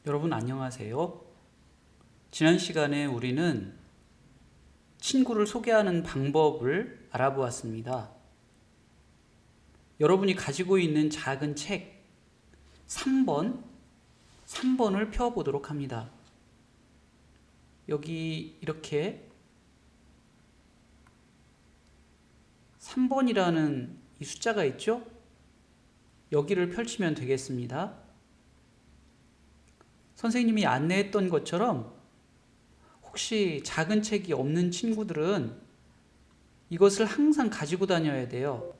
여러분 안녕하세요. 지난 시간에 우리는 친구를 소개하는 방법을 알아보았습니다. 여러분이 가지고 있는 작은 책 3번을 펴보도록 합니다. 여기 이렇게 3번이라는 이 숫자가 있죠? 여기를 펼치면 되겠습니다. 선생님이 안내했던 것처럼 혹시 작은 책이 없는 친구들은 이것을 항상 가지고 다녀야 돼요.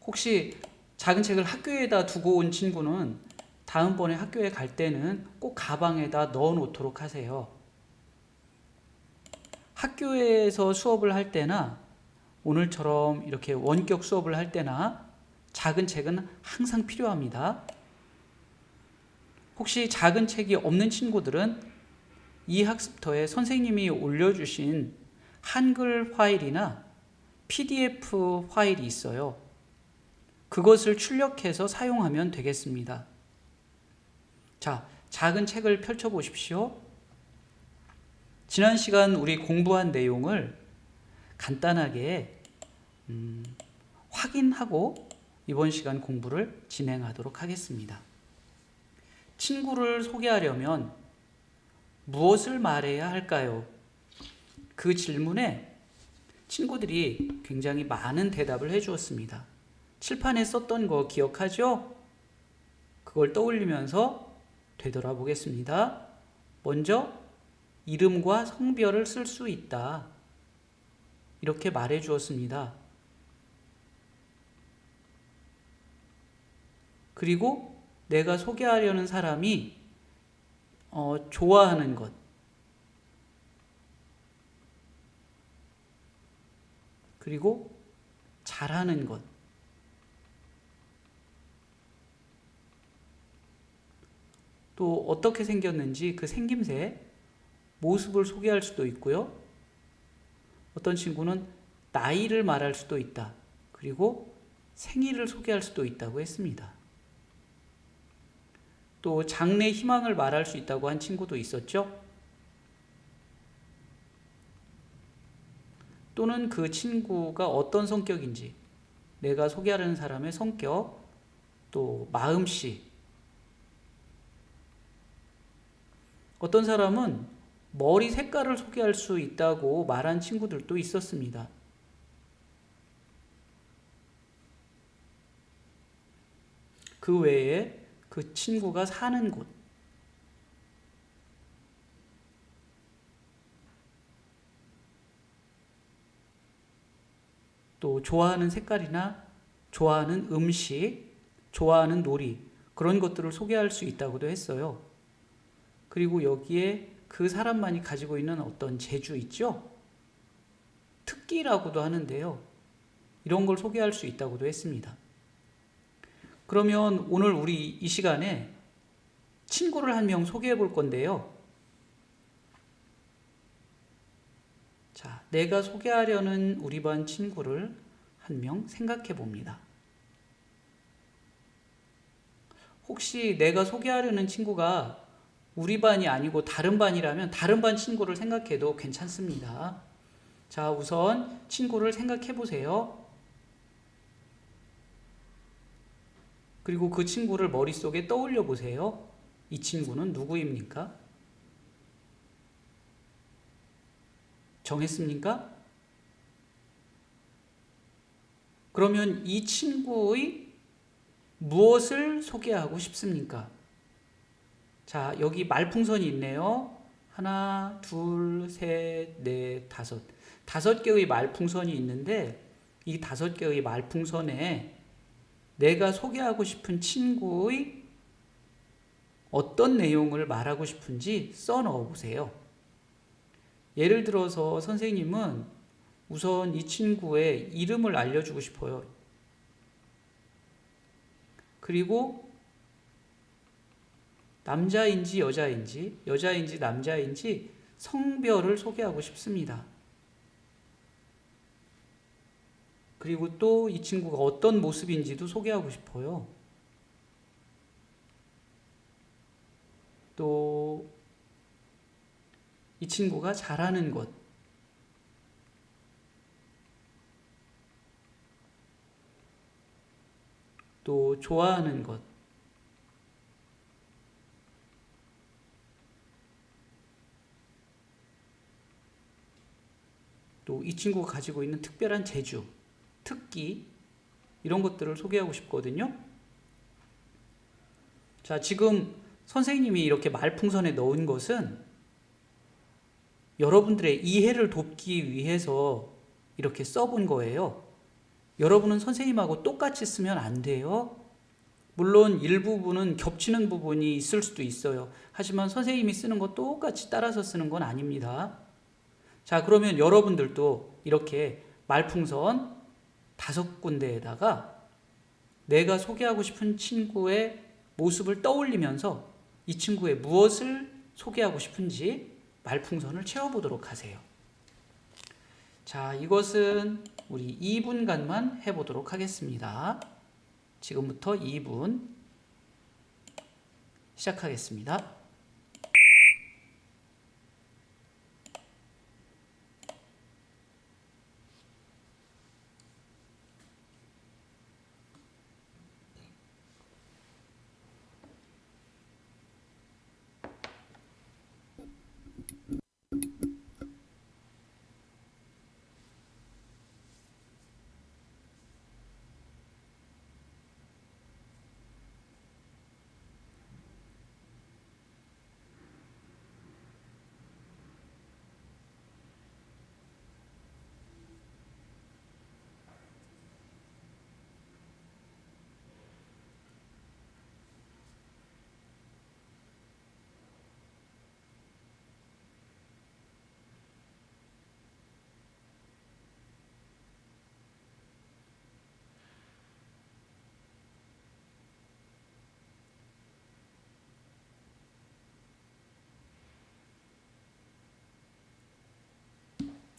혹시 작은 책을 학교에다 두고 온 친구는 다음번에 학교에 갈 때는 꼭 가방에다 넣어 놓도록 하세요. 학교에서 수업을 할 때나 오늘처럼 이렇게 원격 수업을 할 때나 작은 책은 항상 필요합니다. 혹시 작은 책이 없는 친구들은 이 학습터에 선생님이 올려주신 한글 파일이나 PDF 파일이 있어요. 그것을 출력해서 사용하면 되겠습니다. 자, 작은 책을 펼쳐보십시오. 지난 시간 우리 공부한 내용을 간단하게 확인하고 이번 시간 공부를 진행하도록 하겠습니다. 친구를 소개하려면 무엇을 말해야 할까요? 그 질문에 친구들이 굉장히 많은 대답을 해주었습니다. 칠판에 썼던 거 기억하죠? 그걸 떠올리면서 되돌아보겠습니다. 먼저 이름과 성별을 쓸 수 있다. 이렇게 말해 주었습니다. 그리고 내가 소개하려는 사람이 좋아하는 것, 그리고 잘하는 것, 또 어떻게 생겼는지 그 생김새, 모습을 소개할 수도 있고요. 어떤 친구는 나이를 말할 수도 있다. 그리고 생일을 소개할 수도 있다고 했습니다. 또 장래 희망을 말할 수 있다고 한 친구도 있었죠. 또는 그 친구가 어떤 성격인지, 내가 소개하려는 사람의 성격, 또 마음씨. 어떤 사람은 머리 색깔을 소개할 수 있다고 말한 친구들도 있었습니다. 그 외에 그 친구가 사는 곳, 또 좋아하는 색깔이나 좋아하는 음식, 좋아하는 놀이, 그런 것들을 소개할 수 있다고도 했어요. 그리고 여기에 그 사람만이 가지고 있는 어떤 재주 있죠? 특기라고도 하는데요. 이런 걸 소개할 수 있다고도 했습니다. 그러면 오늘 우리 이 시간에 친구를 한 명 소개해 볼 건데요. 자, 내가 소개하려는 우리 반 친구를 한 명 생각해 봅니다. 혹시 내가 소개하려는 친구가 우리 반이 아니고 다른 반이라면 다른 반 친구를 생각해도 괜찮습니다. 자, 우선 친구를 생각해 보세요. 그리고 그 친구를 머릿속에 떠올려 보세요. 이 친구는 누구입니까? 정했습니까? 그러면 이 친구의 무엇을 소개하고 싶습니까? 자, 여기 말풍선이 있네요. 하나, 둘, 셋, 넷, 다섯. 5개의 말풍선이 있는데 이 5개의 말풍선에 내가 소개하고 싶은 친구의 어떤 내용을 말하고 싶은지 써 넣어 보세요. 예를 들어서 선생님은 우선 이 친구의 이름을 알려주고 싶어요. 그리고 남자인지 여자인지 남자인지 성별을 소개하고 싶습니다. 그리고 또 이 친구가 어떤 모습인지도 소개하고 싶어요. 또 이 친구가 잘하는 것, 또 좋아하는 것, 또 이 친구가 가지고 있는 특별한 재주, 특기, 이런 것들을 소개하고 싶거든요. 자, 지금 선생님이 이렇게 말풍선에 넣은 것은 여러분들의 이해를 돕기 위해서 이렇게 써본 거예요. 여러분은 선생님하고 똑같이 쓰면 안 돼요. 물론 일부분은 겹치는 부분이 있을 수도 있어요. 하지만 선생님이 쓰는 거 똑같이 따라서 쓰는 건 아닙니다. 자, 그러면 여러분들도 이렇게 말풍선 5군데에다가 내가 소개하고 싶은 친구의 모습을 떠올리면서 이 친구의 무엇을 소개하고 싶은지 말풍선을 채워보도록 하세요. 자, 이것은 우리 2분간만 해보도록 하겠습니다. 지금부터 2분 시작하겠습니다.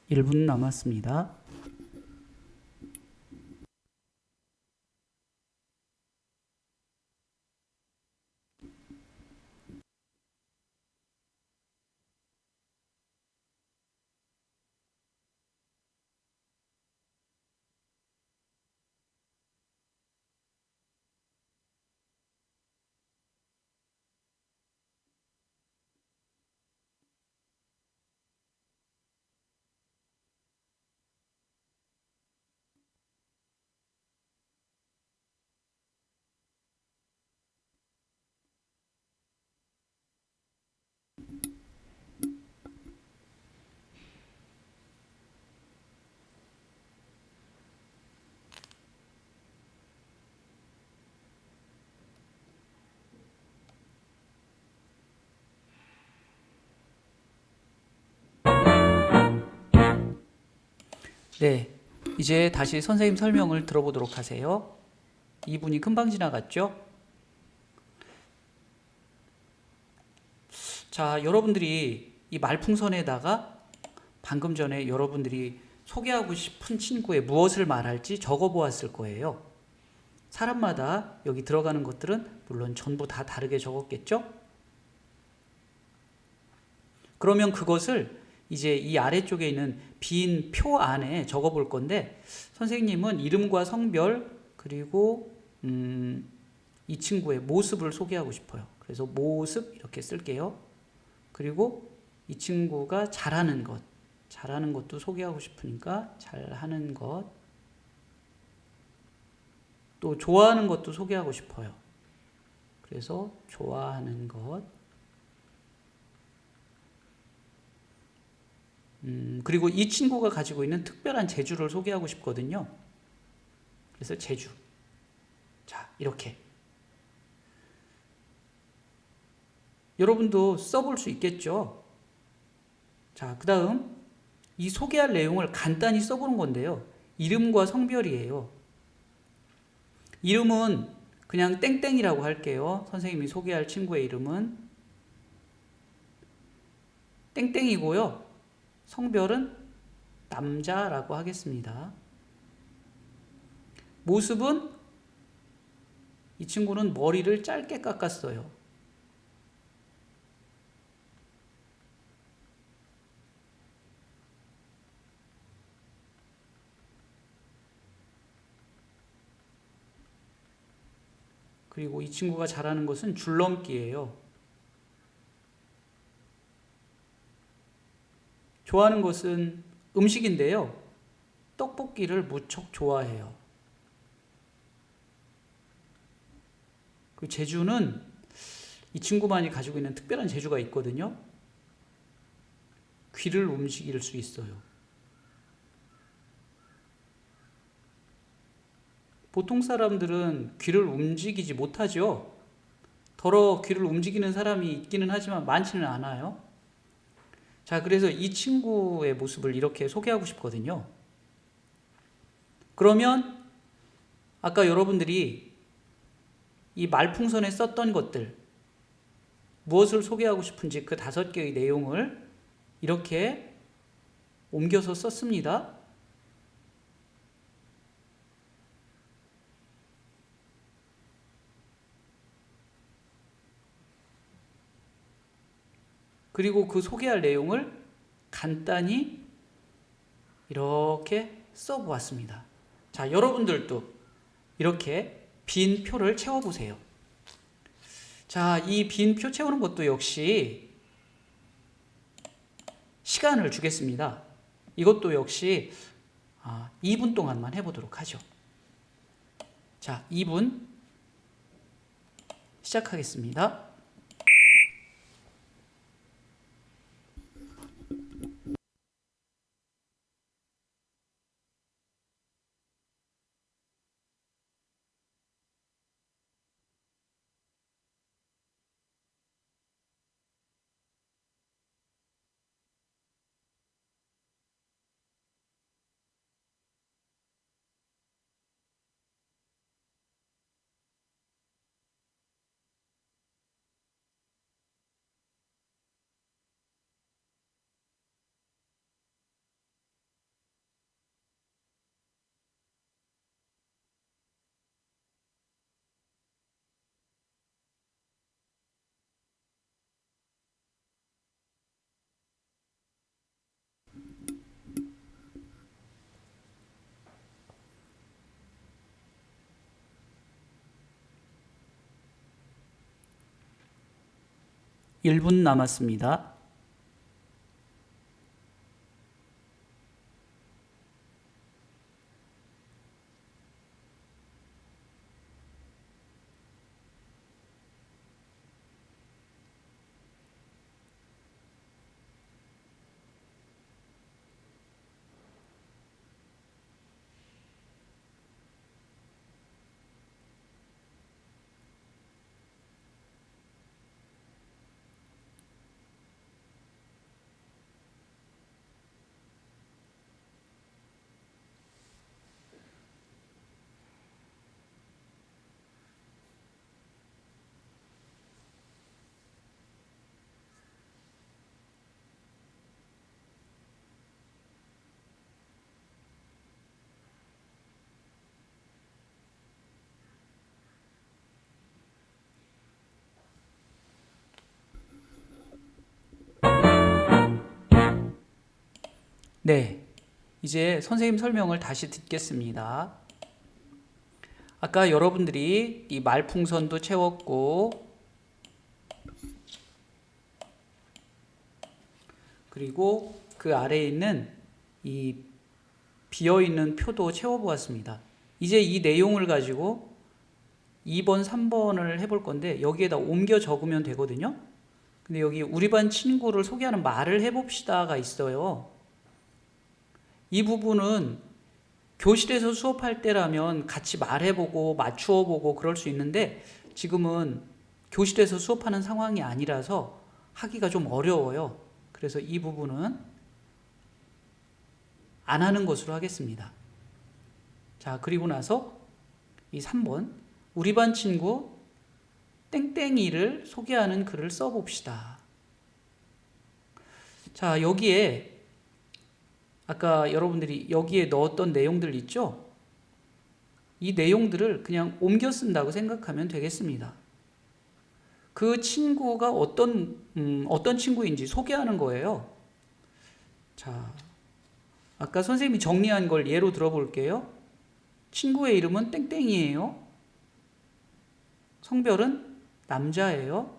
일 분 남았습니다. 네, 이제 다시 선생님 설명을 들어보도록 하세요. 2분이 금방 지나갔죠? 자, 여러분들이 이 말풍선에다가 방금 전에 여러분들이 소개하고 싶은 친구의 무엇을 말할지 적어 보았을 거예요. 사람마다 여기 들어가는 것들은 물론 전부 다 다르게 적었겠죠? 그러면 그것을 이제 이 아래쪽에 있는 빈 표 안에 적어 볼 건데, 선생님은 이름과 성별 그리고 이 친구의 모습을 소개하고 싶어요. 그래서 모습 이렇게 쓸게요. 그리고 이 친구가 잘하는 것, 잘하는 것도 소개하고 싶으니까 잘하는 것, 또 좋아하는 것도 소개하고 싶어요. 그래서 좋아하는 것, 그리고 이 친구가 가지고 있는 특별한 재주를 소개하고 싶거든요. 그래서 재주. 자, 이렇게. 여러분도 써볼 수 있겠죠? 자, 그 다음 이 소개할 내용을 간단히 써보는 건데요. 이름과 성별이에요. 이름은 그냥 땡땡이라고 할게요. 선생님이 소개할 친구의 이름은 땡땡이고요. 성별은 남자라고 하겠습니다. 모습은 이 친구는 머리를 짧게 깎았어요. 그리고 이 친구가 잘하는 것은 줄넘기예요. 좋아하는 것은 음식인데요. 떡볶이를 무척 좋아해요. 그 재주는 이 친구만이 가지고 있는 특별한 재주가 있거든요. 귀를 움직일 수 있어요. 보통 사람들은 귀를 움직이지 못하죠. 더러 귀를 움직이는 사람이 있기는 하지만 많지는 않아요. 자, 그래서 이 친구의 모습을 이렇게 소개하고 싶거든요. 그러면 아까 여러분들이 이 말풍선에 썼던 것들, 무엇을 소개하고 싶은지 그 5개의 내용을 이렇게 옮겨서 썼습니다. 그리고 그 소개할 내용을 간단히 이렇게 써보았습니다. 자, 여러분들도 이렇게 빈 표를 채워보세요. 자, 이 빈 표 채우는 것도 역시 시간을 주겠습니다. 이것도 역시 2분 동안만 해보도록 하죠. 자, 2분 시작하겠습니다. 일 분 남았습니다. 네, 이제 선생님 설명을 다시 듣겠습니다. 아까 여러분들이 이 말풍선도 채웠고, 그리고 그 아래에 있는 이 비어있는 표도 채워보았습니다. 이제 이 내용을 가지고 2번, 3번을 해볼 건데 여기에다 옮겨 적으면 되거든요. 근데 여기 우리 반 친구를 소개하는 말을 해봅시다가 있어요. 이 부분은 교실에서 수업할 때라면 같이 말해보고 맞추어 보고 그럴 수 있는데 지금은 교실에서 수업하는 상황이 아니라서 하기가 좀 어려워요. 그래서 이 부분은 안 하는 것으로 하겠습니다. 자, 그리고 나서 이 3번 우리 반 친구 땡땡이를 소개하는 글을 써봅시다. 자, 여기에 아까 여러분들이 여기에 넣었던 내용들 있죠? 이 내용들을 그냥 옮겨 쓴다고 생각하면 되겠습니다. 그 친구가 어떤 친구인지 소개하는 거예요. 자, 아까 선생님이 정리한 걸 예로 들어볼게요. 친구의 이름은 땡땡이에요. 성별은 남자예요.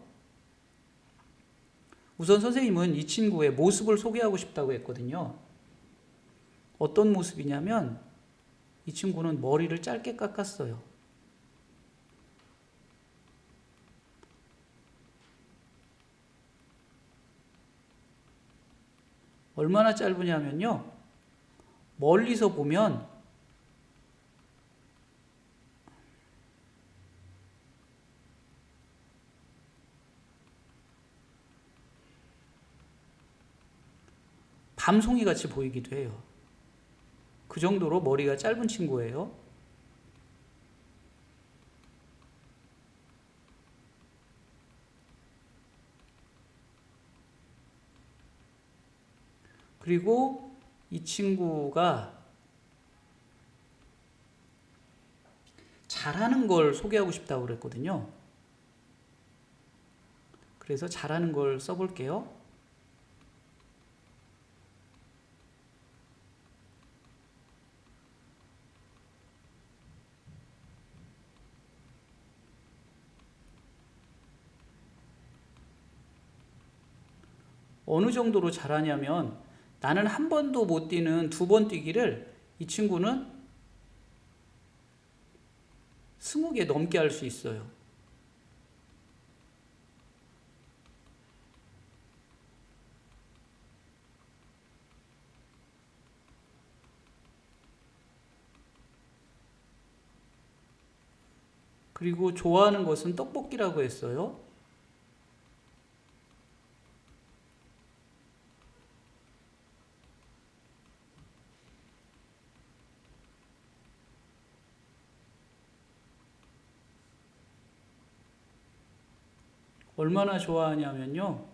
우선 선생님은 이 친구의 모습을 소개하고 싶다고 했거든요. 어떤 모습이냐면 이 친구는 머리를 짧게 깎았어요. 얼마나 짧으냐면요. 멀리서 보면 밤송이 같이 보이기도 해요. 그 정도로 머리가 짧은 친구예요. 그리고 이 친구가 잘하는 걸 소개하고 싶다고 그랬거든요. 그래서 잘하는 걸 써볼게요. 어느 정도로 잘하냐면 나는 한 번도 못 뛰는 2번 뛰기를 이 친구는 20개 넘게 할 수 있어요. 그리고 좋아하는 것은 떡볶이라고 했어요. 얼마나 좋아하냐면요.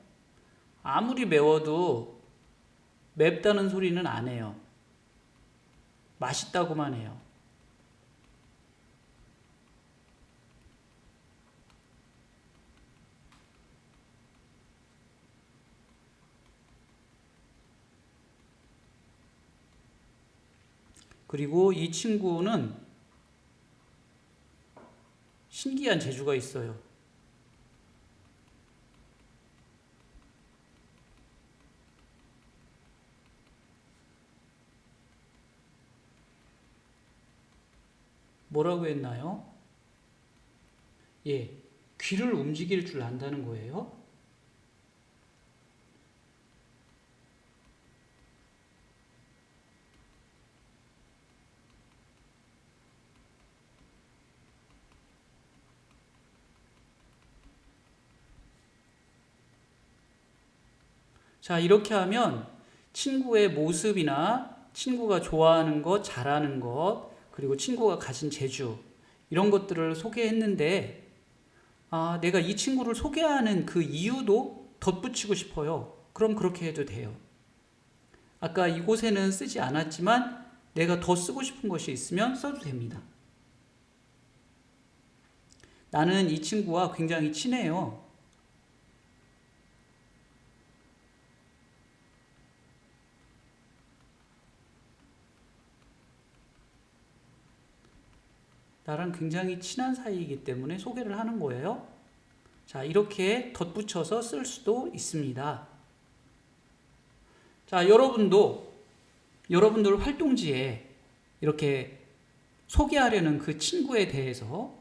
아무리 매워도 맵다는 소리는 안 해요. 맛있다고만 해요. 그리고 이 친구는 신기한 재주가 있어요. 뭐라고 했나요? 예, 귀를 움직일 줄 안다는 거예요. 자, 이렇게 하면 친구의 모습이나 친구가 좋아하는 것, 잘하는 것, 그리고 친구가 가진 재주, 이런 것들을 소개했는데, 내가 이 친구를 소개하는 그 이유도 덧붙이고 싶어요. 그럼 그렇게 해도 돼요. 아까 이곳에는 쓰지 않았지만 내가 더 쓰고 싶은 것이 있으면 써도 됩니다. 나는 이 친구와 굉장히 친해요. 나랑 굉장히 친한 사이이기 때문에 소개를 하는 거예요. 자, 이렇게 덧붙여서 쓸 수도 있습니다. 자, 여러분들 활동지에 이렇게 소개하려는 그 친구에 대해서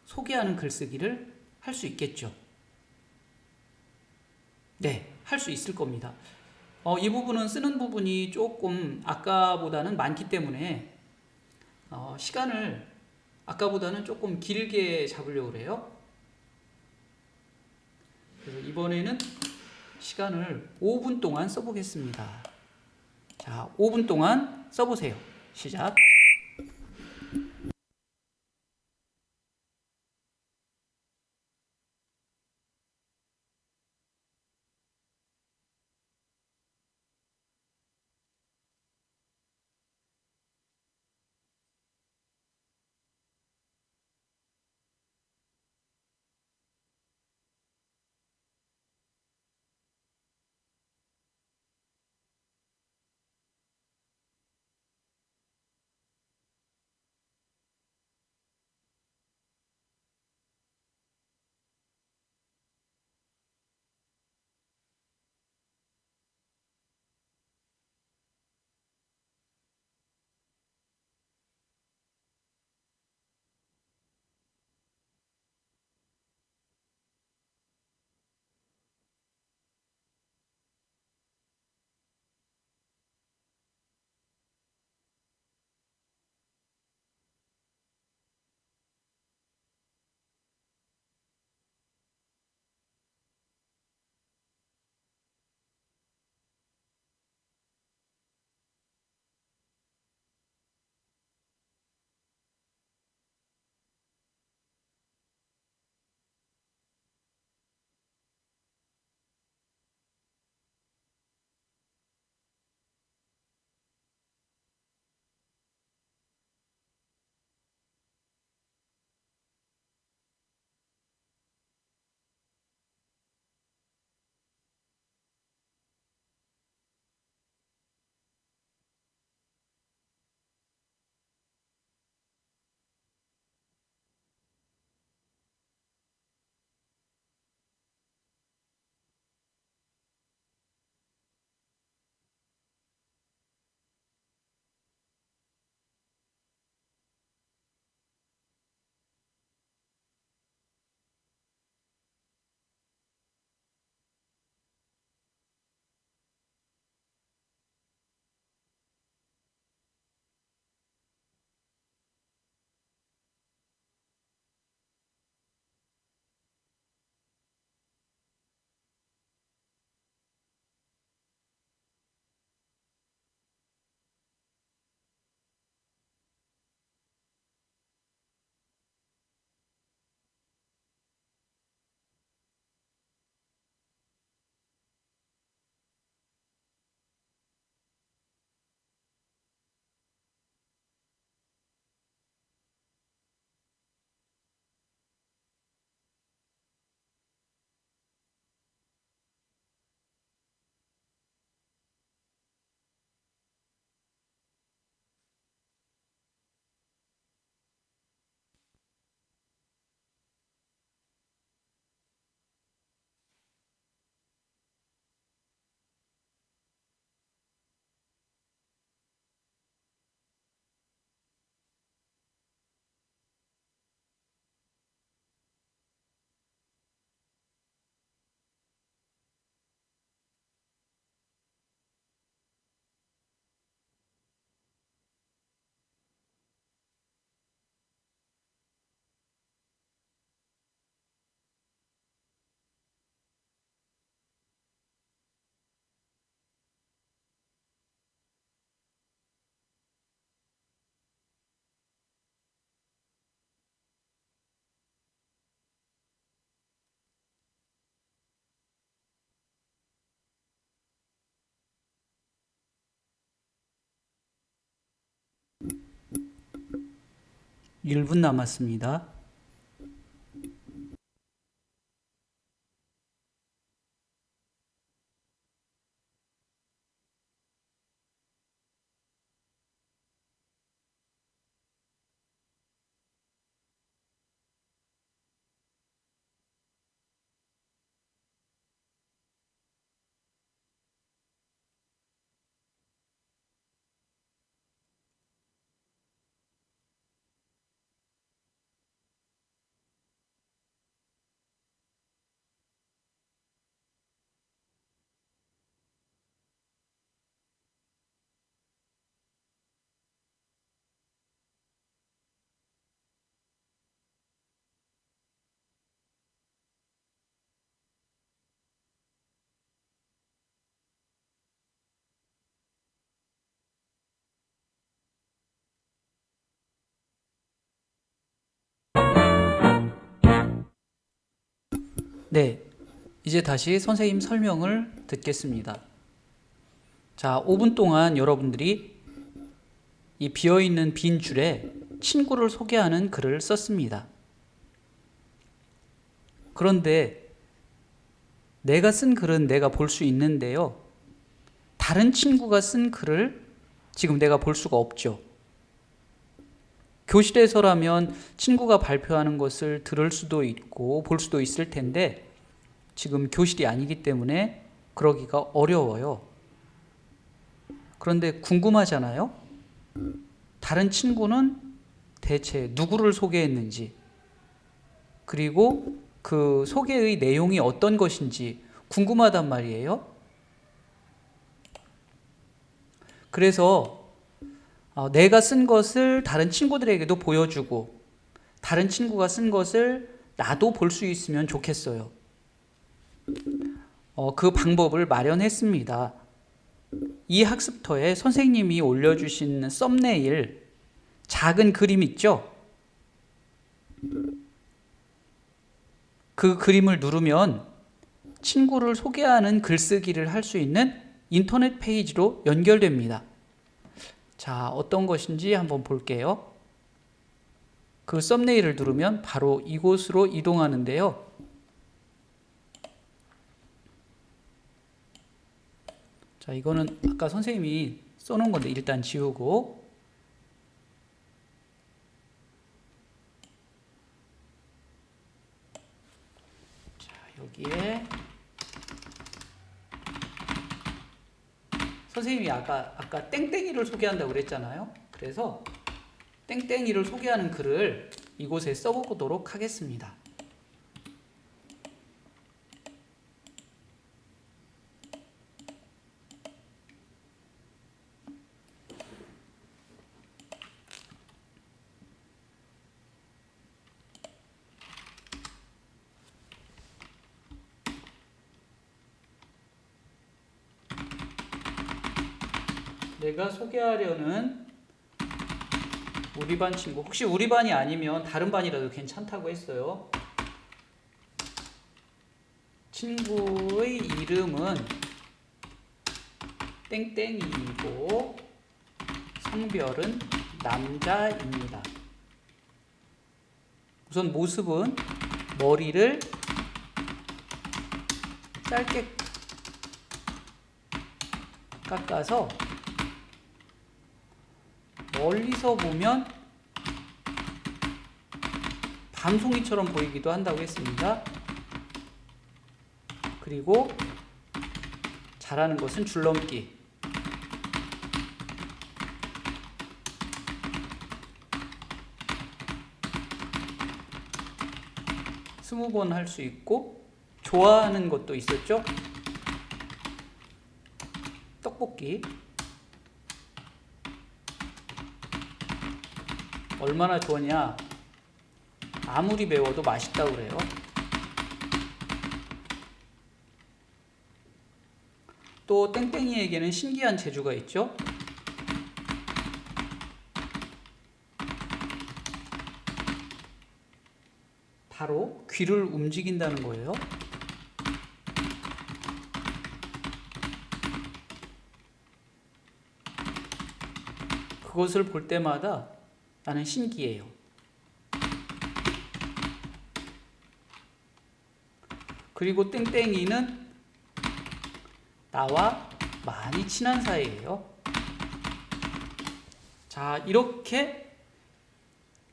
소개하는 글쓰기를 할 수 있겠죠. 네, 할 수 있을 겁니다. 이 부분은 쓰는 부분이 조금 아까보다는 많기 때문에 시간을 아까보다는 조금 길게 잡으려고 그래요. 그래서 이번에는 시간을 5분 동안 써보겠습니다. 자, 5분 동안 써보세요. 시작. 1분 남았습니다. 네, 이제 다시 선생님 설명을 듣겠습니다. 자, 5분 동안 여러분들이 이 비어있는 빈 줄에 친구를 소개하는 글을 썼습니다. 그런데 내가 쓴 글은 내가 볼 수 있는데요. 다른 친구가 쓴 글을 지금 내가 볼 수가 없죠. 교실에서라면 친구가 발표하는 것을 들을 수도 있고 볼 수도 있을 텐데 지금 교실이 아니기 때문에 그러기가 어려워요. 그런데 궁금하잖아요? 다른 친구는 대체 누구를 소개했는지, 그리고 그 소개의 내용이 어떤 것인지 궁금하단 말이에요. 그래서 내가 쓴 것을 다른 친구들에게도 보여주고 다른 친구가 쓴 것을 나도 볼 수 있으면 좋겠어요. 그 방법을 마련했습니다. 이 학습터에 선생님이 올려주신 썸네일 작은 그림 있죠? 그 그림을 누르면 친구를 소개하는 글쓰기를 할 수 있는 인터넷 페이지로 연결됩니다. 자, 어떤 것인지 한번 볼게요. 그 썸네일을 누르면 바로 이곳으로 이동하는데요. 자, 이거는 아까 선생님이 써놓은 건데 일단 지우고, 자, 여기에 선생님이 아까 땡땡이를 소개한다고 그랬잖아요. 그래서 땡땡이를 소개하는 글을 이곳에 써보도록 하겠습니다. 내가 소개하려는 우리 반 친구, 혹시 우리 반이 아니면 다른 반이라도 괜찮다고 했어요. 친구의 이름은 땡땡이이고 성별은 남자입니다. 우선 모습은 머리를 짧게 깎아서 멀리서 보면 밤송이처럼 보이기도 한다고 했습니다. 그리고 잘하는 것은 줄넘기. 스무 번 할 수 있고 좋아하는 것도 있었죠. 떡볶이. 얼마나 좋으냐, 아무리 매워도 맛있다고 그래요. 또 땡땡이에게는 신기한 재주가 있죠. 바로 귀를 움직인다는 거예요. 그것을 볼 때마다 나는 신기해요. 그리고 땡땡이는 나와 많이 친한 사이예요. 자, 이렇게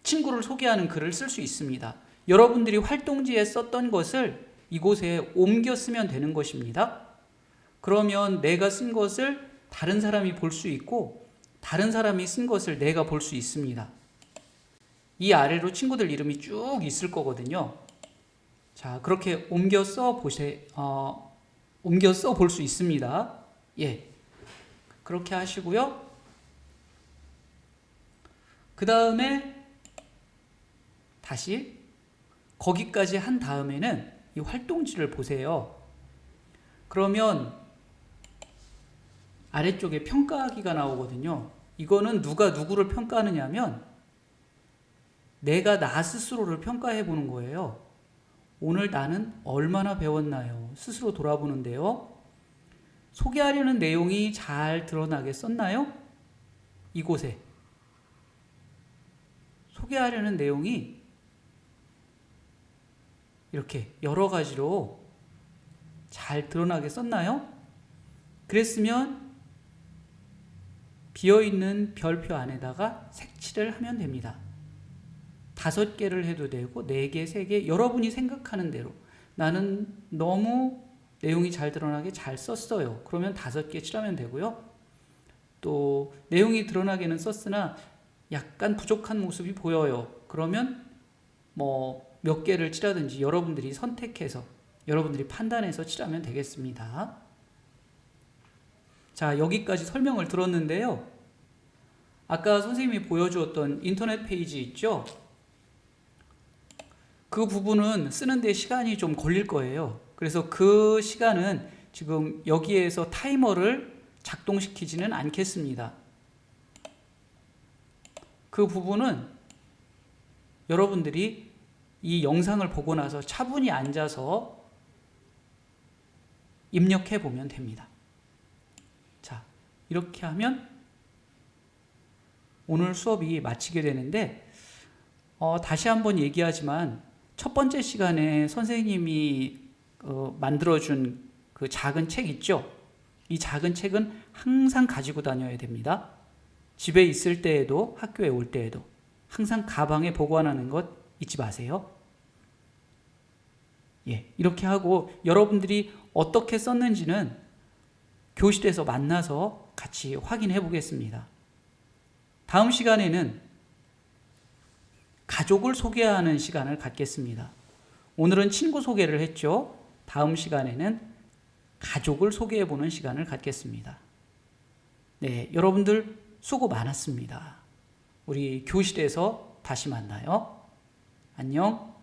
친구를 소개하는 글을 쓸 수 있습니다. 여러분들이 활동지에 썼던 것을 이곳에 옮겨 쓰면 되는 것입니다. 그러면 내가 쓴 것을 다른 사람이 볼 수 있고 다른 사람이 쓴 것을 내가 볼 수 있습니다. 이 아래로 친구들 이름이 쭉 있을 거거든요. 자, 그렇게 옮겨 써 볼 수 있습니다. 예. 그렇게 하시고요. 그 다음에 다시 거기까지 한 다음에는 이 활동지를 보세요. 그러면 아래쪽에 평가하기가 나오거든요. 이거는 누가 누구를 평가하느냐면 내가 나 스스로를 평가해 보는 거예요. 오늘 나는 얼마나 배웠나요? 스스로 돌아보는데요. 소개하려는 내용이 잘 드러나게 썼나요? 이곳에 소개하려는 내용이 이렇게 여러 가지로 잘 드러나게 썼나요? 그랬으면 비어있는 별표 안에다가 색칠을 하면 됩니다. 5개를 해도 되고 4개, 3개 여러분이 생각하는 대로 나는 너무 내용이 잘 드러나게 잘 썼어요. 그러면 5개 칠하면 되고요. 또 내용이 드러나게는 썼으나 약간 부족한 모습이 보여요. 그러면 뭐 몇 개를 칠하든지 여러분들이 선택해서 여러분들이 판단해서 칠하면 되겠습니다. 자, 여기까지 설명을 들었는데요. 아까 선생님이 보여주었던 인터넷 페이지 있죠? 그 부분은 쓰는데 시간이 좀 걸릴 거예요. 그래서 그 시간은 지금 여기에서 타이머를 작동시키지는 않겠습니다. 그 부분은 여러분들이 이 영상을 보고 나서 차분히 앉아서 입력해 보면 됩니다. 자, 이렇게 하면 오늘 수업이 마치게 되는데 다시 한번 얘기하지만 첫 번째 시간에 선생님이 만들어준 그 작은 책 있죠? 이 작은 책은 항상 가지고 다녀야 됩니다. 집에 있을 때에도 학교에 올 때에도 항상 가방에 보관하는 것 잊지 마세요. 예, 이렇게 하고 여러분들이 어떻게 썼는지는 교실에서 만나서 같이 확인해 보겠습니다. 다음 시간에는 가족을 소개하는 시간을 갖겠습니다. 오늘은 친구 소개를 했죠. 다음 시간에는 가족을 소개해 보는 시간을 갖겠습니다. 네, 여러분들 수고 많았습니다. 우리 교실에서 다시 만나요. 안녕.